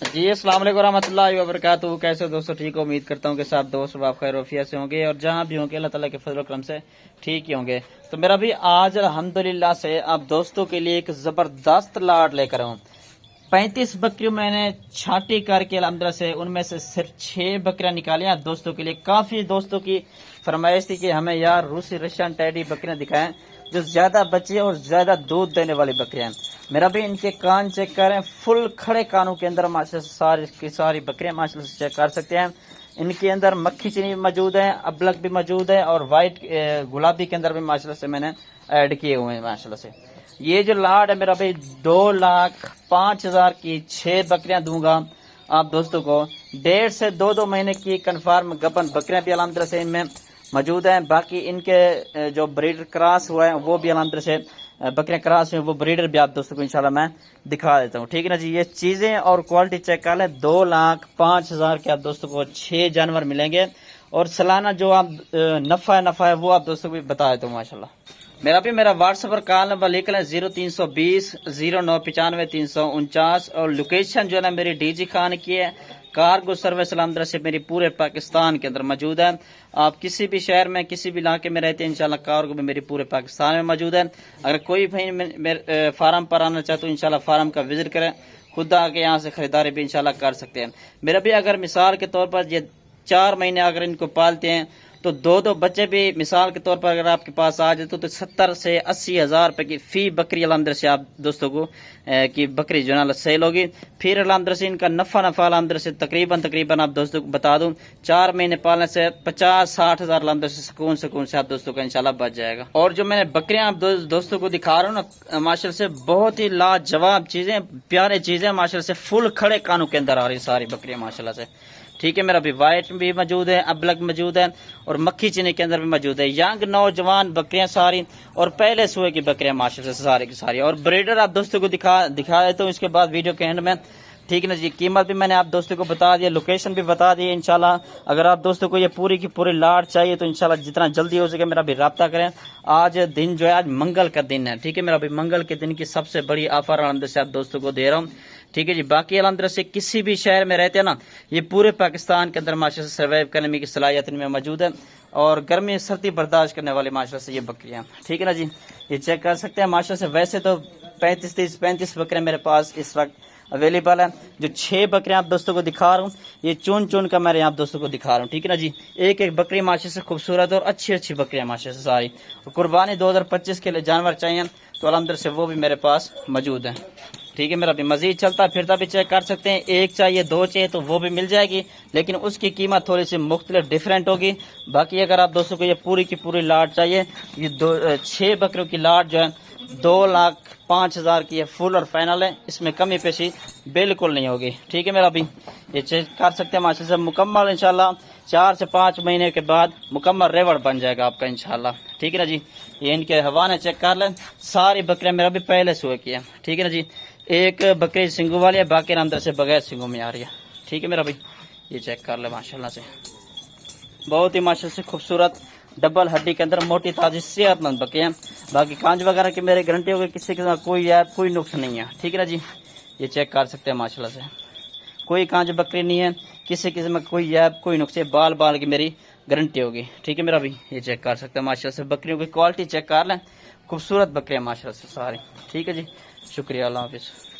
जी अस्सलाम वालेकुम रहमतुल्लाहि व बरकातहू। कैसे हो दोस्तों, ठीक हो? उम्मीद करता हूँ कि सब दोस्त आप खैर वफियत से होंगे और जहाँ भी होंगे अल्लाह ताला के फजल करम से ठीक ही होंगे। तो मेरा भी आज अल्हम्दुलिल्लाह से आप दोस्तों के लिए एक ज़बरदस्त लाट लेकर आऊँ। 35 बकरियों मैंने छांटी करके अल्हम्दुलिल्लाह से उनमें से सिर्फ 6 बकरियां निकाली आप दोस्तों के लिए। काफ़ी दोस्तों की फरमाइश थी कि हमें यार रूसी रशियन टैडी बकरियां दिखाएं जो ज़्यादा बच्चे और ज़्यादा दूध देने वाली बकरियां हैं। मेरा भी इनके कान चेक करें, फुल खड़े कानों के अंदर माशाल्लाह से सारी की सारी बकरियां माशाल्लाह से चेक कर सकते हैं। इनके अंदर मक्खी चीनी मौजूद है, अबलक भी मौजूद है और वाइट गुलाबी के अंदर भी माशाल्लाह से मैंने ऐड किए हुए हैं माशाल्लाह से। ये जो लाड है मेरा भाई 2,05,000 की 6 बकरियां दूंगा आप दोस्तों को। 1.5 से 2 महीने की कन्फर्म गबन बकरियां भी अल्हम्दुलिल्लाह से इनमें मौजूद हैं। बाकी इनके जो ब्रीडर क्रॉस हुआ है वो भी अल्हम्दुलिल्लाह से बकरियां क्रॉस हुई, वो ब्रीडर भी आप दोस्तों को इंशाल्लाह मैं दिखा देता हूँ। ठीक है ना जी, ये चीज़ें और क्वालिटी चेक कर लें। 2,05,000 के आप दोस्तों को 6 जानवर मिलेंगे और सालाना जो आप नफ़ा है वो आप दोस्तों को भी बता देता हूँ माशाल्लाह। मेरा व्हाट्सएप पर कॉल नंबर लिख लें 0320 0995 349 और लोकेशन जो है ना मेरी डीजी खान की है। कार्गो सर्विस अल्हम्दुलिल्लाह से मेरी पूरे पाकिस्तान के अंदर मौजूद है। आप किसी भी शहर में किसी भी इलाके में रहते हैं इंशाल्लाह कार्गो में मेरी पूरे पाकिस्तान में मौजूद है। अगर कोई भाई मेरे फार्म पर आना चाहे तो इंशाल्लाह फार्म का विजिट करें, खुद आके यहाँ से खरीदारी भी इंशाल्लाह कर सकते हैं। मेरा भी अगर मिसाल के तौर पर ये 4 महीने अगर इनको पालते हैं तो 2 बच्चे भी मिसाल के तौर पर अगर आपके पास आ जाए तो 70 से 80 हज़ार रुपए की फी बकरी अल्हम्दुलिल्लाह से आप दोस्तों को की बकरी जो है सेल होगी। फिर अल्हम्दुलिल्लाह से इनका नफा अल्हम्दुलिल्लाह से तकरीबन आप दोस्तों को बता दूं 4 महीने पालने से 50-60 हज़ार अल्हम्दुलिल्लाह से सुकून से आप दोस्तों का इंशाल्लाह बच जाएगा। और जो मैंने बकरियां आप दोस्तों को दिखा रहा हूँ ना माशाल्लाह से बहुत ही लाजवाब चीजें, प्यारे चीजें माशाल्लाह से फुल खड़े कानों के अंदर आ रही सारी बकरियां माशाल्लाह से। ठीक है, मेरा भी वाइट भी मौजूद है, अबलक मौजूद है और मक्खी चीनी के अंदर भी मौजूद है। यंग नौजवान बकरियां सारी और पहले सुए की बकरियां माशाल्लाह से सारी की सारी। और ब्रीडर आप दोस्तों को दिखा देता हूँ इसके बाद वीडियो के एंड में। ठीक है ना जी, कीमत भी मैंने आप दोस्तों को बता दिया, लोकेशन भी बता दी इंशाल्लाह। अगर आप दोस्तों को ये पूरी की पूरी लाट चाहिए तो इंशाल्लाह जितना जल्दी हो सके मेरा भी रब्ता करें। आज दिन जो है आज मंगल का दिन है। ठीक है, मेरा भी मंगल के दिन की सबसे बड़ी ऑफर अल्हम्दुलिल्लाह से आप दोस्तों को दे रहा हूँ। ठीक है जी, बाकी अल्हम्दुलिल्लाह से किसी भी शहर में रहते हैं ना ये पूरे पाकिस्तान के अंदर माशाल्लाह से सर्वाइव करने की सलाहियत इनमें मौजूद है और गर्मी सर्दी बर्दाश्त करने वाली माशाल्लाह से ये बकरियां। ठीक है ना जी, ये चेक कर सकते हैं माशाल्लाह से। वैसे तो 35 बकरियां मेरे पास इस वक्त अवेलेबल है। जो 6 बकरियां आप दोस्तों को दिखा रहा हूँ ये चुन कर मैं आप दोस्तों को दिखा रहा हूँ। ठीक है ना जी, एक बकरी माशाल्लाह से खूबसूरत और अच्छी बकरियां माशाल्लाह से सारी। कुर्बानी 2025 के लिए जानवर चाहिए तो अल्हम्दुलिल्लाह से वो भी मेरे पास मौजूद है। ठीक है, मेरा भी मजीद चलता फिरता भी चेक कर सकते हैं। 1 चाहिए 2 चाहिए तो वो भी मिल जाएगी, लेकिन उसकी कीमत थोड़ी सी मुख्तलिफ डिफरेंट होगी। बाकी अगर आप दोस्तों को ये पूरी की पूरी लाट चाहिए, ये 6 बकरियों की लाट जो है 2,05,000 की है, फुल और फाइनल है, इसमें कमी पेशी बिल्कुल नहीं होगी। ठीक है, मेरा भी ये चेक कर सकते हैं माशाल्लाह से। मुकम्मल इंशाल्लाह 4 से 5 महीने के बाद मुकम्मल रेवड़ बन जाएगा आपका इंशाल्लाह। ठीक है ना जी, ये इनके हवाने चेक कर लें। सारी बकरियां मेरा भी पहले सुए की है। ठीक है ना जी, एक बकरी सिंगू वाली है, बाकी अंदर से बगैर सिंगू में आ रही है। ठीक है मेरा भाई, ये चेक कर ले माशाल्लाह से, बहुत ही माशाल्लाह से खूबसूरत डबल हड्डी के अंदर मोटी ताजी सेहतमंद बकरियां। बाकी कांज वगैरह की मेरी गारंटी होगी, किसी के साथ कोई ऐप कोई नुक्स नहीं है। ठीक है ना जी, ये चेक कर सकते हैं माशाल्लाह से, कोई कांज बकरी नहीं है, किसी किस्म में कोई ऐप कोई नुक्से, बाल की मेरी गारंटी होगी। ठीक है मेरा भी, ये चेक कर सकते हैं माशाल्लाह से। बकरियों की क्वालिटी चेक कर लें, खूबसूरत बकरियां माशाल्लाह से सारी। ठीक है जी, शुक्रिया, अल्लाह हाफिज़।